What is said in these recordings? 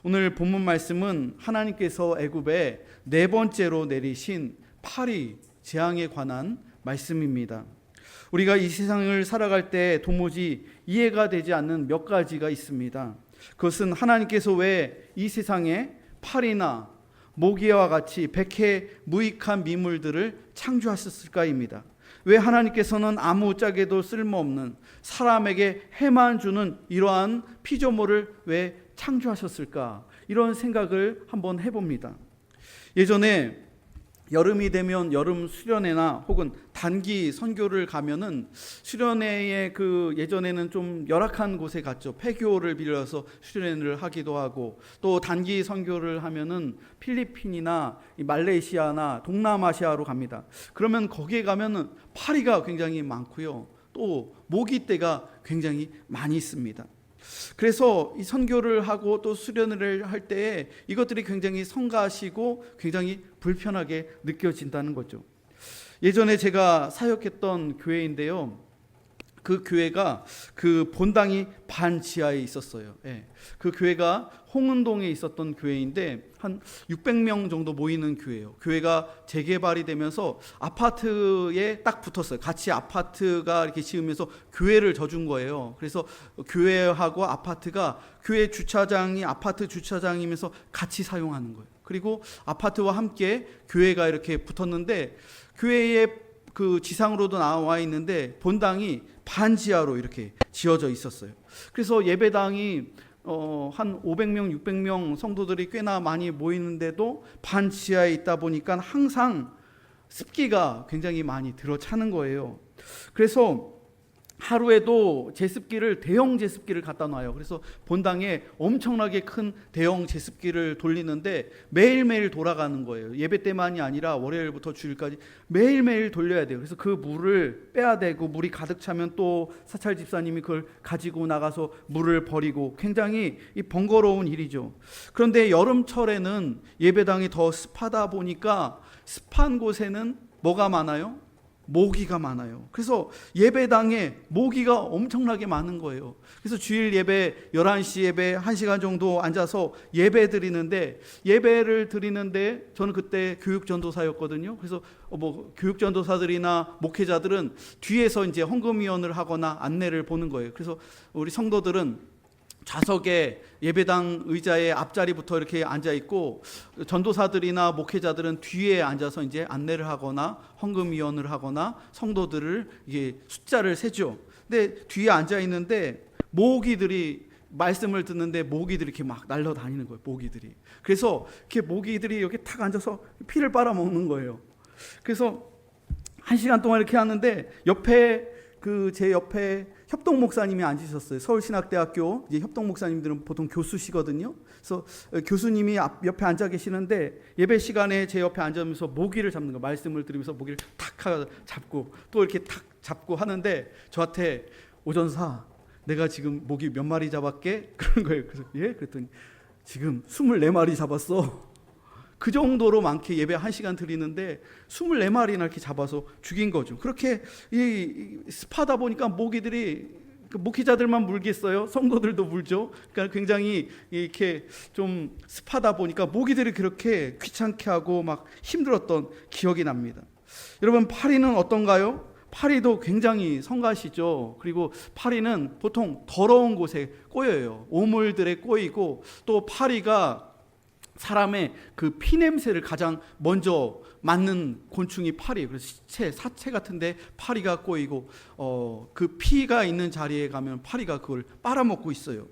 오늘 본문 말씀은 하나님께서 애굽에 네 번째로 내리신 파리 재앙에 관한 말씀입니다. 우리가 이 세상을 살아갈 때 도무지 이해가 되지 않는 몇 가지가 있습니다. 그것은 하나님께서 왜 이 세상에 파리나 모기와 같이 백해 무익한 미물들을 창조하셨을까입니다. 왜 하나님께서는 아무짝에도 쓸모없는 사람에게 해만 주는 이러한 피조물을 왜 창조하셨을까? 이런 생각을 한번 해봅니다. 예전에 여름이 되면 여름 수련회나 혹은 단기 선교를 가면은 수련회에 예전에는 좀 열악한 곳에 갔죠. 폐교를 빌려서 수련회를 하기도 하고, 또 단기 선교를 하면은 필리핀이나 말레이시아나 동남아시아로 갑니다. 그러면 거기에 가면은 파리가 굉장히 많고요. 또 모기떼가 굉장히 많이 있습니다. 그래서 이 선교를 하고 또 수련을 할 때에 이것들이 굉장히 성가시고 굉장히 불편하게 느껴진다는 거죠. 예전에 제가 사역했던 교회인데요, 그 교회가 그 본당이 반지하에 있었어요. 그 교회가 홍은동에 있었던 교회인데 한 600명 정도 모이는 교회예요. 교회가 재개발이 되면서 아파트에 딱 붙었어요. 같이 아파트가 이렇게 지으면서 교회를 져준 거예요. 그래서 교회하고 아파트가 교회 주차장이 아파트 주차장이면서 같이 사용하는 거예요. 그리고 아파트와 함께 교회가 이렇게 붙었는데, 교회에 그 지상으로도 나와 있는데 본당이 반지하로 이렇게 지어져 있었어요. 그래서 예배당이 한 500명, 600명 성도들이 꽤나 많이 모이는데도 반지하에 있다 보니까 항상 습기가 굉장히 많이 들어차는 거예요. 그래서 하루에도 제습기를, 대형 제습기를 갖다 놔요. 그래서 본당에 엄청나게 큰 대형 제습기를 돌리는데 매일매일 돌아가는 거예요. 예배 때만이 아니라 월요일부터 주일까지 매일매일 돌려야 돼요. 그래서 그 물을 빼야 되고, 물이 가득 차면 또 사찰 집사님이 그걸 가지고 나가서 물을 버리고, 굉장히 번거로운 일이죠. 그런데 여름철에는 예배당이 더 습하다 보니까 습한 곳에는 뭐가 많아요? 모기가 많아요. 그래서 예배당에 모기가 엄청나게 많은 거예요. 그래서 주일 예배, 11시 예배 1시간 정도 앉아서 예배 드리는데, 예배를 드리는데 저는 그때 교육전도사였거든요. 그래서 교육전도사들이나 목회자들은 뒤에서 이제 헌금위원을 하거나 안내를 보는 거예요. 그래서 우리 성도들은 좌석에 예배당 의자의 앞자리부터 이렇게 앉아 있고, 전도사들이나 목회자들은 뒤에 앉아서 이제 안내를 하거나 헌금위원을 하거나 성도들을 이게 숫자를 세죠. 근데 뒤에 앉아 있는데 모기들이 말씀을 듣는데 모기들이 이렇게 막 날아다니는 거예요. 모기들이. 그래서 이렇게 모기들이 여기 탁 앉아서 피를 빨아먹는 거예요. 그래서 1시간 동안 이렇게 하는데 제 옆에 협동 목사님이 앉으셨어요. 서울신학대학교 이제 협동 목사님들은 보통 교수시거든요. 그래서 교수님이 옆에 앉아 계시는데 예배 시간에 제 옆에 앉으면서 모기를 잡는 거, 말씀을 들으면서 모기를 탁 잡고 또 이렇게 탁 잡고 하는데 저한테 오전사 내가 지금 모기 몇 마리 잡았게? 그런 거예요. 그래서 그랬더니 지금 24마리 잡았어. 그 정도로 많게 예배 1시간 드리는데 24마리나 이렇게 잡아서 죽인 거죠. 그렇게 습하다 보니까 모기들이, 목회자들만 물겠어요? 성도들도 물죠. 그러니까 굉장히 이렇게 좀 습하다 보니까 모기들이 그렇게 귀찮게 하고 막 힘들었던 기억이 납니다. 여러분, 파리는 어떤가요? 파리도 굉장히 성가시죠. 그리고 파리는 보통 더러운 곳에 꼬여요. 오물들에 꼬이고, 또 파리가 사람의 그 피냄새를 가장 먼저 맡는 곤충이 파리예요. 그래서 사체 같은데 파리가 꼬이고, 그 피가 있는 자리에 가면 파리가 그걸 빨아먹고 있어요.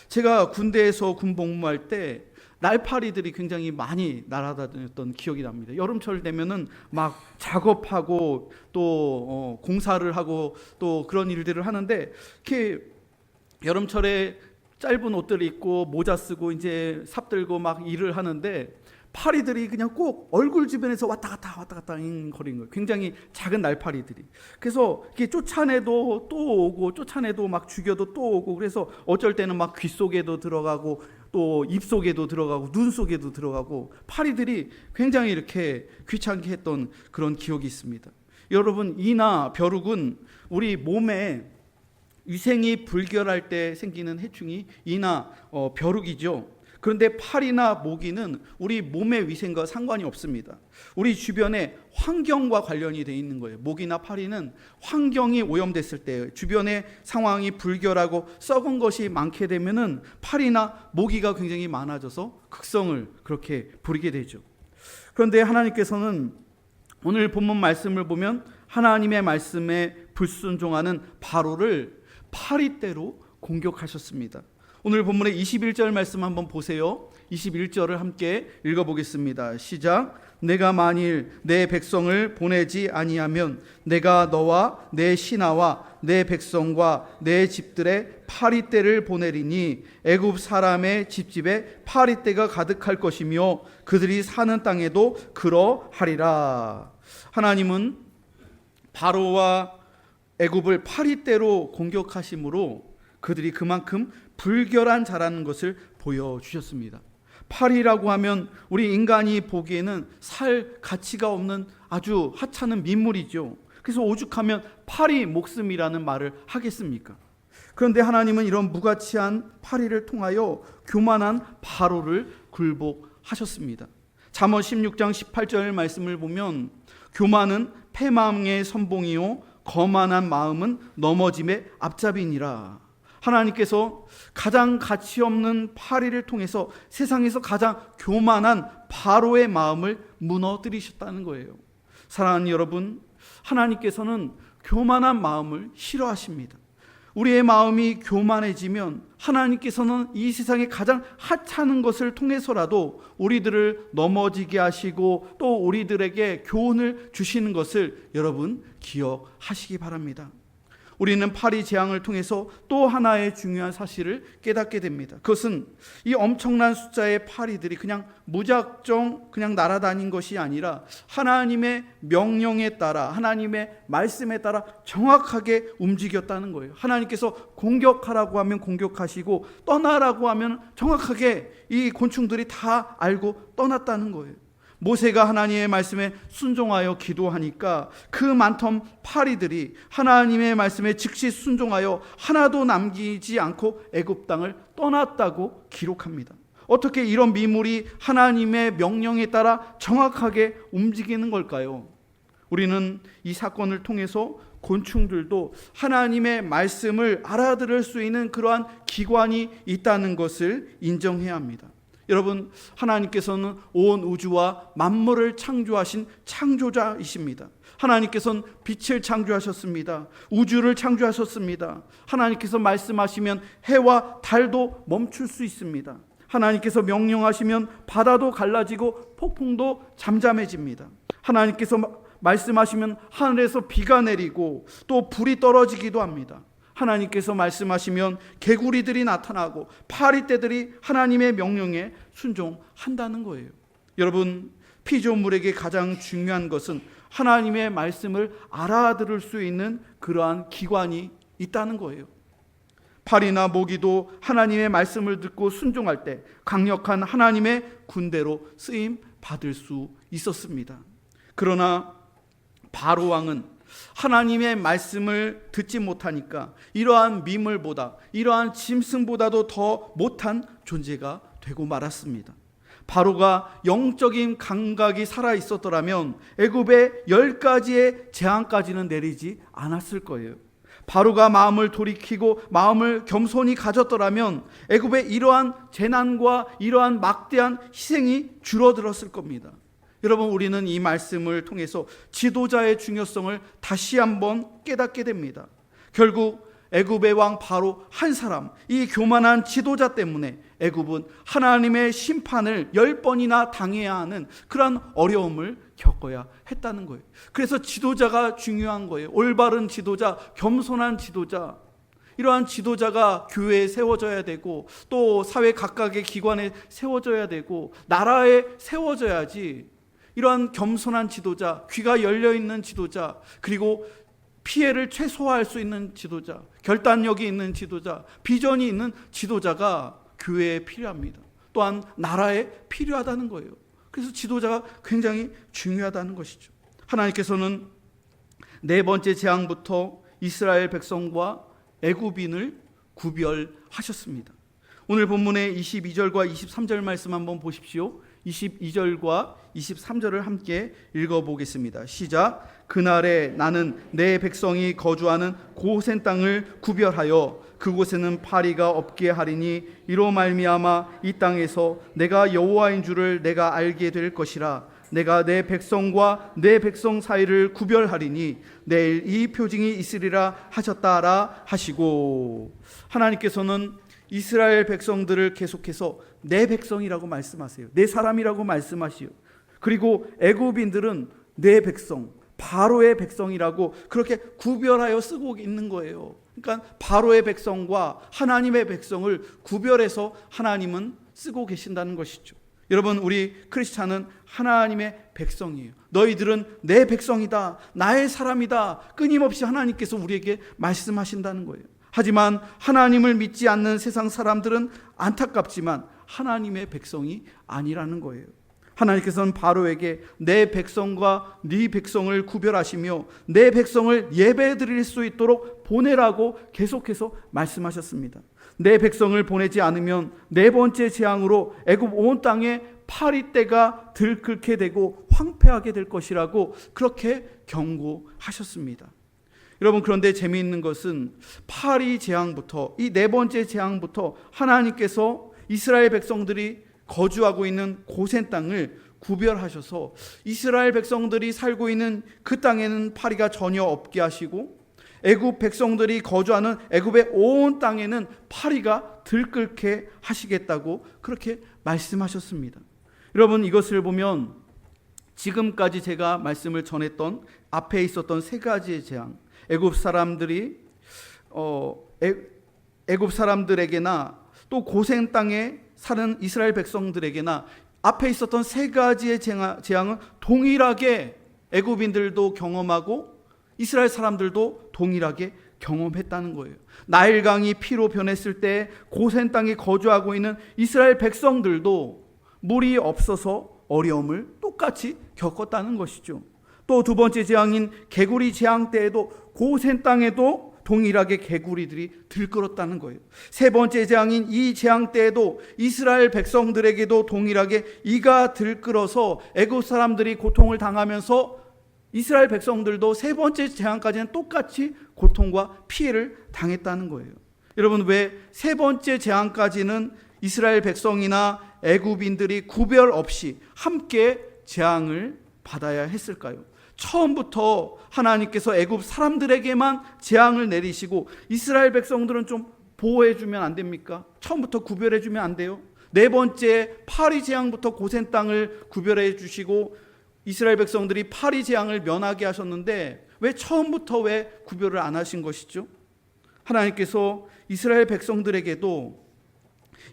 제가 군대에서 군 복무할 때 날파리들이 굉장히 많이 날아다녔던 기억이 납니다. 여름철 되면은 막 작업하고 또 공사를 하고 또 그런 일들을 하는데, 이렇게 여름철에 짧은 옷들 입고 모자 쓰고 이제 삽 들고 막 일을 하는데 파리들이 그냥 꼭 얼굴 주변에서 왔다 갔다 거리는 거예요. 굉장히 작은 날파리들이. 그래서 이렇게 쫓아내도 또 오고, 쫓아내도 막 죽여도 또 오고, 그래서 어쩔 때는 막 귀 속에도 들어가고 또 입 속에도 들어가고 눈 속에도 들어가고, 파리들이 굉장히 이렇게 귀찮게 했던 그런 기억이 있습니다. 여러분, 이나 벼룩은 우리 몸에 위생이 불결할 때 생기는 해충이 이나 벼룩이죠. 그런데 파리나 모기는 우리 몸의 위생과 상관이 없습니다. 우리 주변의 환경과 관련이 되어 있는 거예요. 모기나 파리는 환경이 오염됐을 때, 주변의 상황이 불결하고 썩은 것이 많게 되면은 파리나 모기가 굉장히 많아져서 극성을 그렇게 부리게 되죠. 그런데 하나님께서는 오늘 본문 말씀을 보면 하나님의 말씀에 불순종하는 바로를 파리떼로 공격하셨습니다. 오늘 본문의 21절 말씀 한번 보세요. 21절을 함께 읽어보겠습니다. 시작. 내가 만일 내 백성을 보내지 아니하면 내가 너와 내 신하와 내 백성과 내 집들에 파리떼를 보내리니 애굽 사람의 집집에 파리떼가 가득할 것이며 그들이 사는 땅에도 그러하리라. 하나님은 바로와 애굽을 파리떼로 공격하심으로 그들이 그만큼 불결한 자라는 것을 보여주셨습니다. 파리라고 하면 우리 인간이 보기에는 살 가치가 없는 아주 하찮은 민물이죠. 그래서 오죽하면 파리 목숨이라는 말을 하겠습니까? 그런데 하나님은 이런 무가치한 파리를 통하여 교만한 바로를 굴복하셨습니다. 잠언 16장 18절 말씀을 보면 교만은 패망의 선봉이요 거만한 마음은 넘어짐의 앞잡이니라. 하나님께서 가장 가치 없는 파리를 통해서 세상에서 가장 교만한 바로의 마음을 무너뜨리셨다는 거예요. 사랑하는 여러분, 하나님께서는 교만한 마음을 싫어하십니다. 우리의 마음이 교만해지면 하나님께서는 이 세상에 가장 하찮은 것을 통해서라도 우리들을 넘어지게 하시고 또 우리들에게 교훈을 주시는 것을 여러분 기억하시기 바랍니다. 우리는 파리 재앙을 통해서 또 하나의 중요한 사실을 깨닫게 됩니다. 그것은 이 엄청난 숫자의 파리들이 그냥 무작정 그냥 날아다닌 것이 아니라 하나님의 명령에 따라, 하나님의 말씀에 따라 정확하게 움직였다는 거예요. 하나님께서 공격하라고 하면 공격하시고 떠나라고 하면 정확하게 이 곤충들이 다 알고 떠났다는 거예요. 모세가 하나님의 말씀에 순종하여 기도하니까 그 많던 파리들이 하나님의 말씀에 즉시 순종하여 하나도 남기지 않고 애굽 땅을 떠났다고 기록합니다. 어떻게 이런 미물이 하나님의 명령에 따라 정확하게 움직이는 걸까요? 우리는 이 사건을 통해서 곤충들도 하나님의 말씀을 알아들을 수 있는 그러한 기관이 있다는 것을 인정해야 합니다. 여러분, 하나님께서는 온 우주와 만물을 창조하신 창조자이십니다. 하나님께서는 빛을 창조하셨습니다. 우주를 창조하셨습니다. 하나님께서 말씀하시면 해와 달도 멈출 수 있습니다. 하나님께서 명령하시면 바다도 갈라지고 폭풍도 잠잠해집니다. 하나님께서 말씀하시면 하늘에서 비가 내리고 또 불이 떨어지기도 합니다. 하나님께서 말씀하시면 개구리들이 나타나고 파리떼들이 하나님의 명령에 순종한다는 거예요. 여러분, 피조물에게 가장 중요한 것은 하나님의 말씀을 알아들을 수 있는 그러한 기관이 있다는 거예요. 파리나 모기도 하나님의 말씀을 듣고 순종할 때 강력한 하나님의 군대로 쓰임 받을 수 있었습니다. 그러나 바로 왕은 하나님의 말씀을 듣지 못하니까 이러한 미물보다, 이러한 짐승보다도 더 못한 존재가 되고 말았습니다. 바로가 영적인 감각이 살아 있었더라면 애굽의 10가지의 재앙까지는 내리지 않았을 거예요. 바로가 마음을 돌이키고 마음을 겸손히 가졌더라면 애굽의 이러한 재난과 이러한 막대한 희생이 줄어들었을 겁니다. 여러분, 우리는 이 말씀을 통해서 지도자의 중요성을 다시 한번 깨닫게 됩니다. 결국 애굽의 왕 바로 한 사람, 이 교만한 지도자 때문에 애굽은 하나님의 심판을 10번이나 당해야 하는 그런 어려움을 겪어야 했다는 거예요. 그래서 지도자가 중요한 거예요. 올바른 지도자, 겸손한 지도자, 이러한 지도자가 교회에 세워져야 되고 또 사회 각각의 기관에 세워져야 되고 나라에 세워져야지. 이러한 겸손한 지도자, 귀가 열려있는 지도자, 그리고 피해를 최소화할 수 있는 지도자, 결단력이 있는 지도자, 비전이 있는 지도자가 교회에 필요합니다. 또한 나라에 필요하다는 거예요. 그래서 지도자가 굉장히 중요하다는 것이죠. 하나님께서는 4번째 재앙부터 이스라엘 백성과 애굽인을 구별하셨습니다. 오늘 본문의 22절과 23절 말씀 한번 보십시오. 22절과 23절을 함께 읽어보겠습니다. 시작. 그날에 나는 내 백성이 거주하는 고센 땅을 구별하여 그곳에는 파리가 없게 하리니 이로 말미암아 이 땅에서 내가 여호와인 줄을 내가 알게 될 것이라. 내가 내 백성과 내 백성 사이를 구별하리니 내일 이 표징이 있으리라 하셨다라 하시고, 하나님께서는 이스라엘 백성들을 계속해서 내 백성이라고 말씀하세요. 내 사람이라고 말씀하시오. 그리고 애굽인들은 내 백성, 바로의 백성이라고 그렇게 구별하여 쓰고 있는 거예요. 그러니까 바로의 백성과 하나님의 백성을 구별해서 하나님은 쓰고 계신다는 것이죠. 여러분, 우리 크리스찬은 하나님의 백성이에요. 너희들은 내 백성이다, 나의 사람이다, 끊임없이 하나님께서 우리에게 말씀하신다는 거예요. 하지만 하나님을 믿지 않는 세상 사람들은 안타깝지만 하나님의 백성이 아니라는 거예요. 하나님께서는 바로에게 내 백성과 네 백성을 구별하시며 내 백성을 예배 드릴 수 있도록 보내라고 계속해서 말씀하셨습니다. 내 백성을 보내지 않으면 네 번째 재앙으로 애굽 온 땅에 파리떼가 들끓게 되고 황폐하게 될 것이라고 그렇게 경고하셨습니다. 여러분, 그런데 재미있는 것은 파리 재앙부터, 이 네 번째 재앙부터 하나님께서 이스라엘 백성들이 거주하고 있는 고센 땅을 구별하셔서 이스라엘 백성들이 살고 있는 그 땅에는 파리가 전혀 없게 하시고 애굽 백성들이 거주하는 애굽의 온 땅에는 파리가 들끓게 하시겠다고 그렇게 말씀하셨습니다. 여러분, 이것을 보면 지금까지 제가 말씀을 전했던 앞에 있었던 세 가지의 재앙, 애굽 사람들에게나 또 고센 땅에 사는 이스라엘 백성들에게나 앞에 있었던 세 가지의 재앙은 동일하게 애굽인들도 경험하고 이스라엘 사람들도 동일하게 경험했다는 거예요. 나일강이 피로 변했을 때 고센 땅에 거주하고 있는 이스라엘 백성들도 물이 없어서 어려움을 똑같이 겪었다는 것이죠. 또 두 번째 재앙인 개구리 재앙 때에도 고센 땅에도 동일하게 개구리들이 들끓었다는 거예요. 세 번째 재앙인 이 재앙 때에도 이스라엘 백성들에게도 동일하게 이가 들끓어서 애굽 사람들이 고통을 당하면서 이스라엘 백성들도 세 번째 재앙까지는 똑같이 고통과 피해를 당했다는 거예요. 여러분, 왜 세 번째 재앙까지는 이스라엘 백성이나 애굽인들이 구별 없이 함께 재앙을 받아야 했을까요? 처음부터 하나님께서 애굽 사람들에게만 재앙을 내리시고 이스라엘 백성들은 좀 보호해주면 안 됩니까? 처음부터 구별해주면 안 돼요? 네 번째 파리 재앙부터 고센 땅을 구별해 주시고 이스라엘 백성들이 파리 재앙을 면하게 하셨는데 왜 처음부터 왜 구별을 안 하신 것이죠? 하나님께서 이스라엘 백성들에게도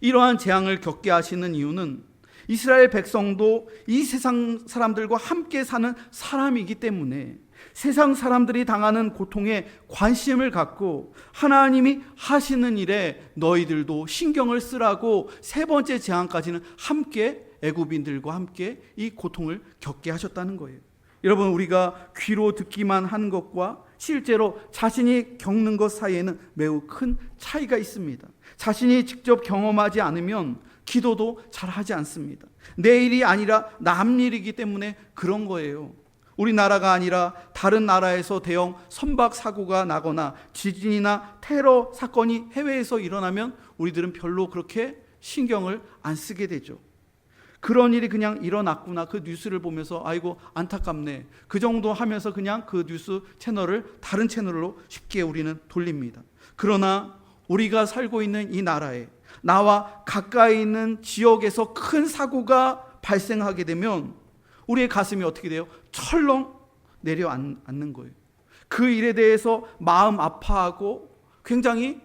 이러한 재앙을 겪게 하시는 이유는 이스라엘 백성도 이 세상 사람들과 함께 사는 사람이기 때문에 세상 사람들이 당하는 고통에 관심을 갖고 하나님이 하시는 일에 너희들도 신경을 쓰라고 세 번째 재앙까지는 함께 애굽인들과 함께 이 고통을 겪게 하셨다는 거예요. 여러분, 우리가 귀로 듣기만 하는 것과 실제로 자신이 겪는 것 사이에는 매우 큰 차이가 있습니다. 자신이 직접 경험하지 않으면 기도도 잘 하지 않습니다. 내 일이 아니라 남 일이기 때문에 그런 거예요. 우리나라가 아니라 다른 나라에서 대형 선박 사고가 나거나 지진이나 테러 사건이 해외에서 일어나면 우리들은 별로 그렇게 신경을 안 쓰게 되죠. 그런 일이 그냥 일어났구나, 그 뉴스를 보면서 아이고 안타깝네, 그 정도 하면서 그냥 그 뉴스 채널을 다른 채널로 쉽게 우리는 돌립니다. 그러나 우리가 살고 있는 이 나라에, 나와 가까이 있는 지역에서 큰 사고가 발생하게 되면 우리의 가슴이 어떻게 돼요? 철렁 내려앉는 거예요. 그 일에 대해서 마음 아파하고 굉장히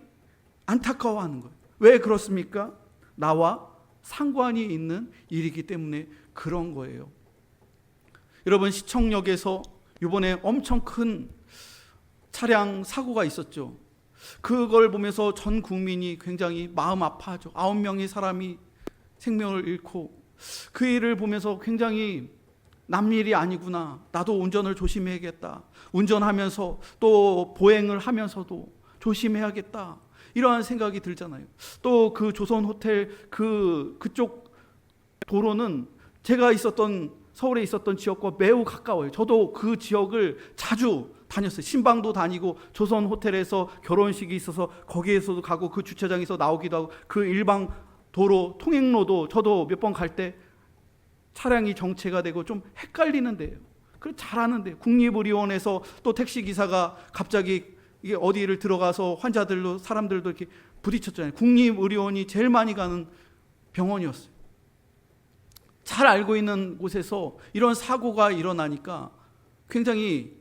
안타까워하는 거예요. 왜 그렇습니까? 나와 상관이 있는 일이기 때문에 그런 거예요. 여러분, 시청역에서 이번에 엄청 큰 차량 사고가 있었죠. 그걸 보면서 전 국민이 굉장히 마음 아파하죠. 9명의 사람이 생명을 잃고 그 일을 보면서 굉장히 남 일이 아니구나, 나도 운전을 조심해야겠다, 운전하면서 또 보행을 하면서도 조심해야겠다, 이러한 생각이 들잖아요. 또 그 조선 호텔 그쪽 도로는 제가 있었던 서울에 있었던 지역과 매우 가까워요. 저도 그 지역을 자주 다녔어요. 신방도 다니고 조선 호텔에서 결혼식이 있어서 거기에서도 가고 그 주차장에서 나오기도 하고 그 일방 도로 통행로도 저도 몇 번 갈 때 차량이 정체가 되고 좀 헷갈리는데요. 그걸 잘하는데 국립의료원에서 또 택시기사가 갑자기 이게 어디를 들어가서 환자들로 사람들도 이렇게 부딪혔잖아요. 국립의료원이 제일 많이 가는 병원이었어요. 잘 알고 있는 곳에서 이런 사고가 일어나니까 굉장히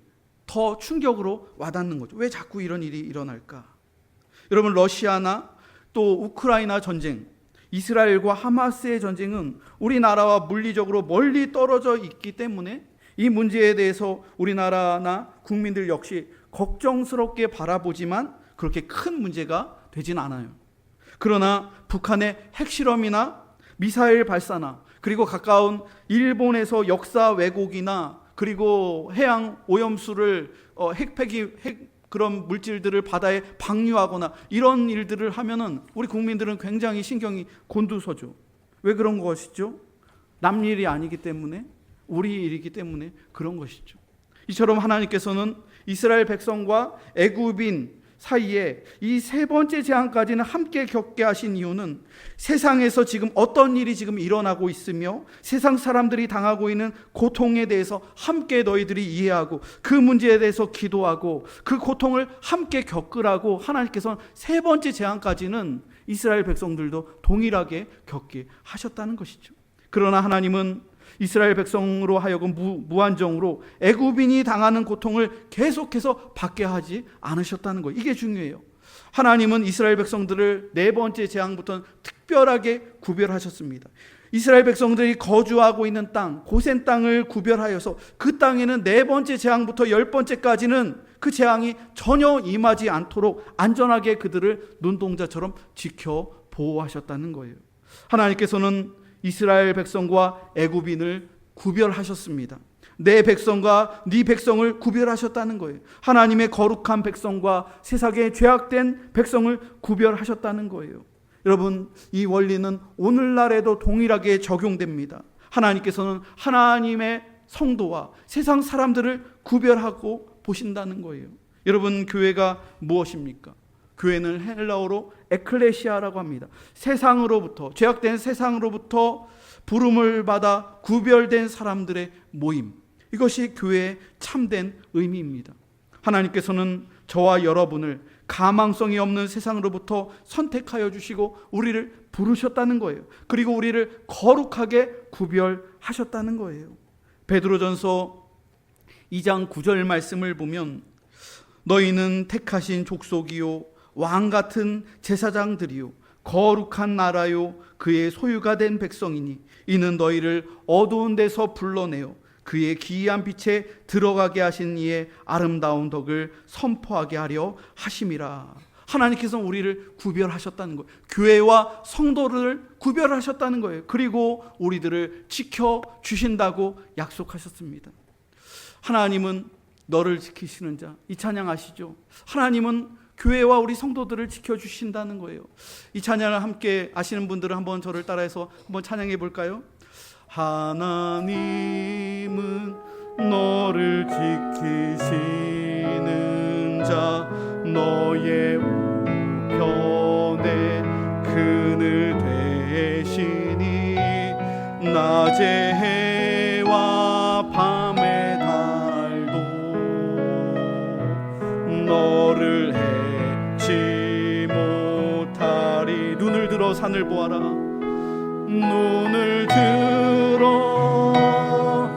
더 충격으로 와닿는 거죠. 왜 자꾸 이런 일이 일어날까? 여러분, 러시아나 또 우크라이나 전쟁, 이스라엘과 하마스의 전쟁은 우리나라와 물리적으로 멀리 떨어져 있기 때문에 이 문제에 대해서 우리나라나 국민들 역시 걱정스럽게 바라보지만 그렇게 큰 문제가 되진 않아요. 그러나 북한의 핵실험이나 미사일 발사나 그리고 가까운 일본에서 역사 왜곡이나 그리고 해양 오염수를 그런 물질들을 바다에 방류하거나 이런 일들을 하면은 우리 국민들은 굉장히 신경이 곤두서죠. 왜 그런 것이죠? 남 일이 아니기 때문에, 우리 일이기 때문에 그런 것이죠. 이처럼 하나님께서는 이스라엘 백성과 애굽인 사이에 이 세 번째 재앙까지는 함께 겪게 하신 이유는 세상에서 지금 어떤 일이 지금 일어나고 있으며 세상 사람들이 당하고 있는 고통에 대해서 함께 너희들이 이해하고 그 문제에 대해서 기도하고 그 고통을 함께 겪으라고 하나님께서는 세 번째 재앙까지는 이스라엘 백성들도 동일하게 겪게 하셨다는 것이죠. 그러나 하나님은 이스라엘 백성으로 하여금 무한정으로 애굽인이 당하는 고통을 계속해서 받게 하지 않으셨다는 거예요. 이게 중요해요. 하나님은 이스라엘 백성들을 네 번째 재앙부터는 특별하게 구별하셨습니다. 이스라엘 백성들이 거주하고 있는 땅, 고센 땅을 구별하여서 그 땅에는 네 번째 재앙부터 10번째까지는 그 재앙이 전혀 임하지 않도록 안전하게 그들을 눈동자처럼 지켜 보호하셨다는 거예요. 하나님께서는 이스라엘 백성과 애굽인을 구별하셨습니다. 내 백성과 네 백성을 구별하셨다는 거예요. 하나님의 거룩한 백성과 세상에 죄악된 백성을 구별하셨다는 거예요. 여러분, 이 원리는 오늘날에도 동일하게 적용됩니다. 하나님께서는 하나님의 성도와 세상 사람들을 구별하고 보신다는 거예요. 여러분, 교회가 무엇입니까? 교회는 헬라어로 에클레시아라고 합니다. 세상으로부터, 죄악된 세상으로부터 부름을 받아 구별된 사람들의 모임, 이것이 교회의 참된 의미입니다. 하나님께서는 저와 여러분을 가망성이 없는 세상으로부터 선택하여 주시고 우리를 부르셨다는 거예요. 그리고 우리를 거룩하게 구별하셨다는 거예요. 베드로전서 2장 9절 말씀을 보면 너희는 택하신 족속이요 왕같은 제사장들이요 거룩한 나라요 그의 소유가 된 백성이니 이는 너희를 어두운 데서 불러내어 그의 기이한 빛에 들어가게 하신 이의 아름다운 덕을 선포하게 하려 하심이라. 하나님께서는 우리를 구별하셨다는 거예요. 교회와 성도를 구별하셨다는 거예요. 그리고 우리들을 지켜주신다고 약속하셨습니다. 하나님은 너를 지키시는 자, 이 찬양 아시죠? 하나님은 교회와 우리 성도들을 지켜주신다는 거예요. 이 찬양을 함께 아시는 분들은 한번 저를 따라해서 한번 찬양해 볼까요? 하나님은 너를 지키시는 자, 너의 우편에 그늘 되시니 낮의 해와 밤의 달도 너를 해치 못하리. 눈을 들어 산을 보아라. 눈을 들어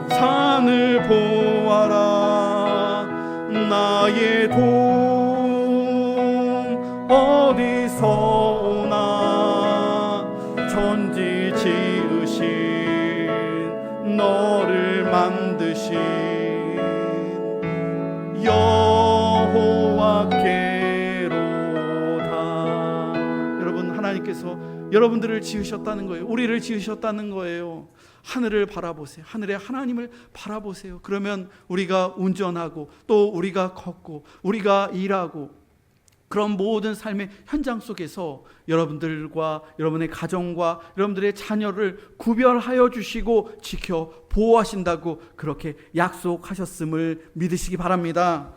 산을 보아라. 나의 도움 어디서 오나. 천지 지으신 너를 만드신 여호와께로다. 여러분, 하나님께서 여러분들을 지으셨다는 거예요. 우리를 지으셨다는 거예요. 하늘을 바라보세요. 하늘의 하나님을 바라보세요. 그러면 우리가 운전하고 또 우리가 걷고 우리가 일하고 그런 모든 삶의 현장 속에서 여러분들과 여러분의 가정과 여러분들의 자녀를 구별하여 주시고 지켜 보호하신다고 그렇게 약속하셨음을 믿으시기 바랍니다.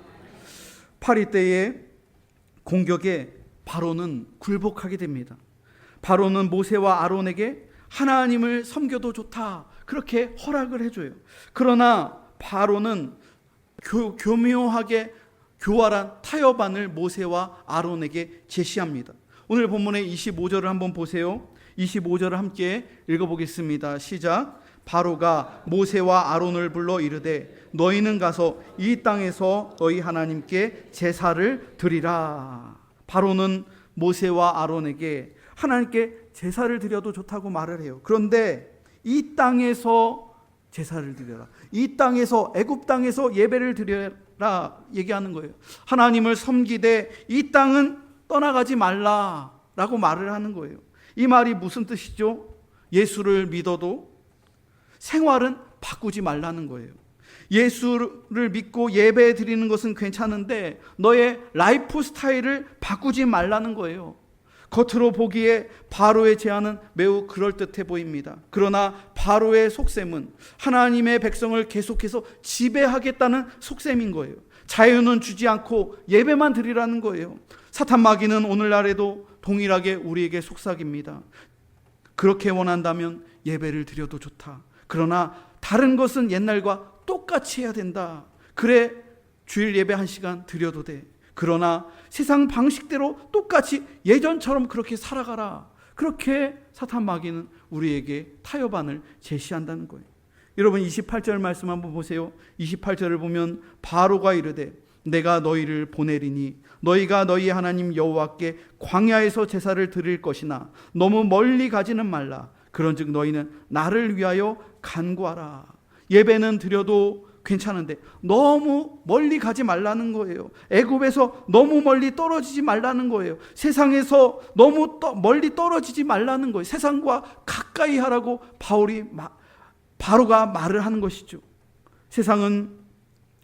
파리 때의 공격에 바로는 굴복하게 됩니다. 바로는 모세와 아론에게 하나님을 섬겨도 좋다 그렇게 허락을 해줘요. 그러나 바로는 교묘하게 교활한 타협안을 모세와 아론에게 제시합니다. 오늘 본문의 25절을 한번 보세요. 25절을 함께 읽어보겠습니다. 시작. 바로가 모세와 아론을 불러 이르되 너희는 가서 이 땅에서 너희 하나님께 제사를 드리라. 바로는 모세와 아론에게 하나님께 제사를 드려도 좋다고 말을 해요. 그런데 이 땅에서 제사를 드려라, 이 땅에서 애굽 땅에서 예배를 드려라 얘기하는 거예요. 하나님을 섬기되 이 땅은 떠나가지 말라라고 말을 하는 거예요. 이 말이 무슨 뜻이죠? 예수를 믿어도 생활은 바꾸지 말라는 거예요. 예수를 믿고 예배 드리는 것은 괜찮은데 너의 라이프 스타일을 바꾸지 말라는 거예요. 겉으로 보기에 바로의 제안은 매우 그럴듯해 보입니다. 그러나 바로의 속셈은 하나님의 백성을 계속해서 지배하겠다는 속셈인 거예요. 자유는 주지 않고 예배만 드리라는 거예요. 사탄 마귀는 오늘날에도 동일하게 우리에게 속삭입니다. 그렇게 원한다면 예배를 드려도 좋다. 그러나 다른 것은 옛날과 똑같이 해야 된다. 그래 주일 예배 1시간 드려도 돼. 그러나 세상 방식대로 똑같이 예전처럼 그렇게 살아가라. 그렇게 사탄 마귀는 우리에게 타협안을 제시한다는 거예요. 여러분 28절 말씀 한번 보세요. 28절을 보면 바로가 이르되 내가 너희를 보내리니 너희가 너희 하나님 여호와께 광야에서 제사를 드릴 것이나 너무 멀리 가지는 말라. 그런즉 너희는 나를 위하여 간구하라. 예배는 드려도 괜찮은데 너무 멀리 가지 말라는 거예요. 애굽에서 너무 멀리 떨어지지 말라는 거예요. 세상에서 너무 멀리 떨어지지 말라는 거예요. 세상과 가까이 하라고 바로가 말을 하는 것이죠. 세상은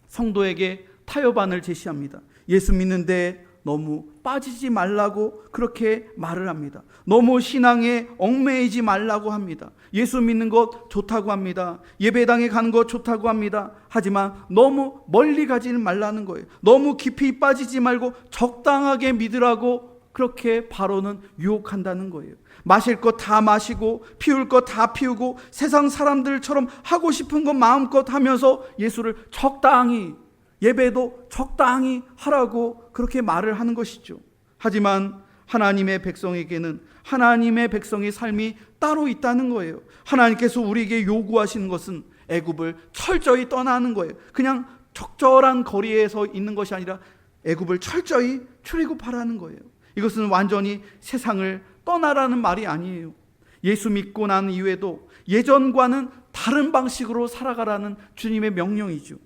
성도에게 타협안을 제시합니다. 예수 믿는데 너무 빠지지 말라고 그렇게 말을 합니다. 너무 신앙에 얽매이지 말라고 합니다. 예수 믿는 것 좋다고 합니다. 예배당에 가는 것 좋다고 합니다. 하지만 너무 멀리 가지는 말라는 거예요. 너무 깊이 빠지지 말고 적당하게 믿으라고 그렇게 바로는 유혹한다는 거예요. 마실 것 다 마시고 피울 것 다 피우고 세상 사람들처럼 하고 싶은 것 마음껏 하면서 예수를 적당히, 예배도 적당히 하라고 그렇게 말을 하는 것이죠. 하지만 하나님의 백성에게는 하나님의 백성의 삶이 따로 있다는 거예요. 하나님께서 우리에게 요구하시는 것은 애굽을 철저히 떠나는 거예요. 그냥 적절한 거리에서 있는 것이 아니라 애굽을 철저히 출애굽하라는 거예요. 이것은 완전히 세상을 떠나라는 말이 아니에요. 예수 믿고 난 이후에도 예전과는 다른 방식으로 살아가라는 주님의 명령이죠.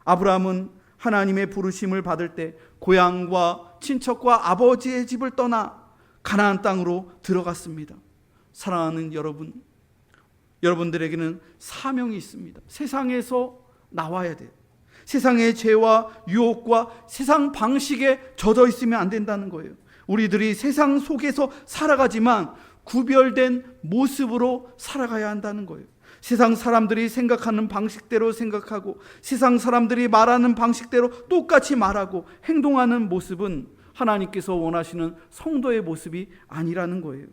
아브라함은 하나님의 부르심을 받을 때 고향과 친척과 아버지의 집을 떠나 가나안 땅으로 들어갔습니다. 사랑하는 여러분, 여러분들에게는 사명이 있습니다. 세상에서 나와야 돼요. 세상의 죄와 유혹과 세상 방식에 젖어 있으면 안 된다는 거예요. 우리들이 세상 속에서 살아가지만 구별된 모습으로 살아가야 한다는 거예요. 세상 사람들이 생각하는 방식대로 생각하고 세상 사람들이 말하는 방식대로 똑같이 말하고 행동하는 모습은 하나님께서 원하시는 성도의 모습이 아니라는 거예요.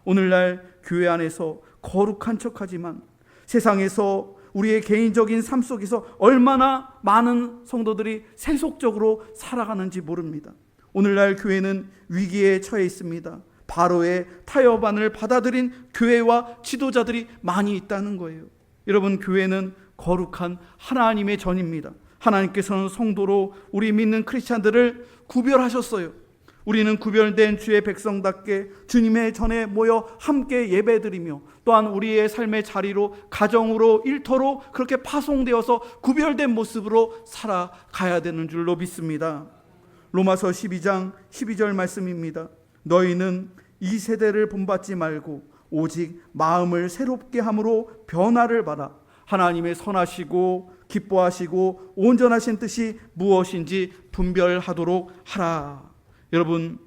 오늘날 교회 안에서 거룩한 척하지만 세상에서 우리의 개인적인 삶 속에서 얼마나 많은 성도들이 세속적으로 살아가는지 모릅니다. 오늘날 교회는 위기에 처해 있습니다. 바로의 타협안을 받아들인 교회와 지도자들이 많이 있다는 거예요. 여러분, 교회는 거룩한 하나님의 전입니다. 하나님께서는 성도로 우리 믿는 크리스찬들을 구별하셨어요. 우리는 구별된 주의 백성답게 주님의 전에 모여 함께 예배드리며 또한 우리의 삶의 자리로 가정으로 일터로 그렇게 파송되어서 구별된 모습으로 살아가야 되는 줄로 믿습니다. 로마서 12장 12절 말씀입니다. 너희는 이 세대를 본받지 말고 오직 마음을 새롭게 함으로 변화를 받아 하나님의 선하시고 기뻐하시고 온전하신 뜻이 무엇인지 분별하도록 하라. 여러분,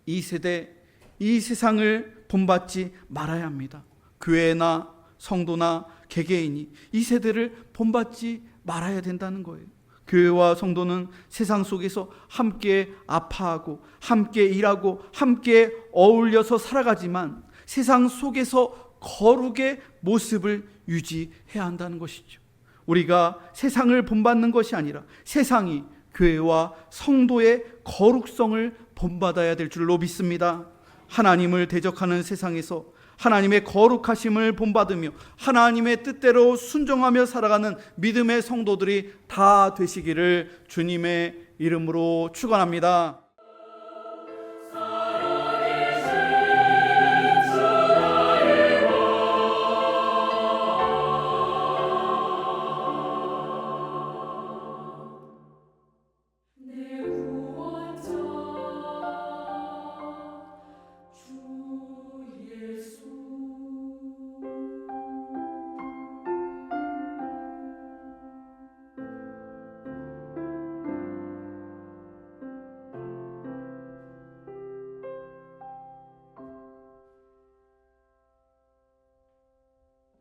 이 세대, 이 세상을 본받지 말아야 합니다. 교회나 성도나 개개인이 이 세대를 본받지 말아야 된다는 거예요. 교회와 성도는 세상 속에서 함께 아파하고 함께 일하고 함께 어울려서 살아가지만 세상 속에서 거룩의 모습을 유지해야 한다는 것이죠. 우리가 세상을 본받는 것이 아니라 세상이 교회와 성도의 거룩성을 본받아야 될 줄로 믿습니다. 하나님을 대적하는 세상에서 하나님의 거룩하심을 본받으며 하나님의 뜻대로 순종하며 살아가는 믿음의 성도들이 다 되시기를 주님의 이름으로 축원합니다.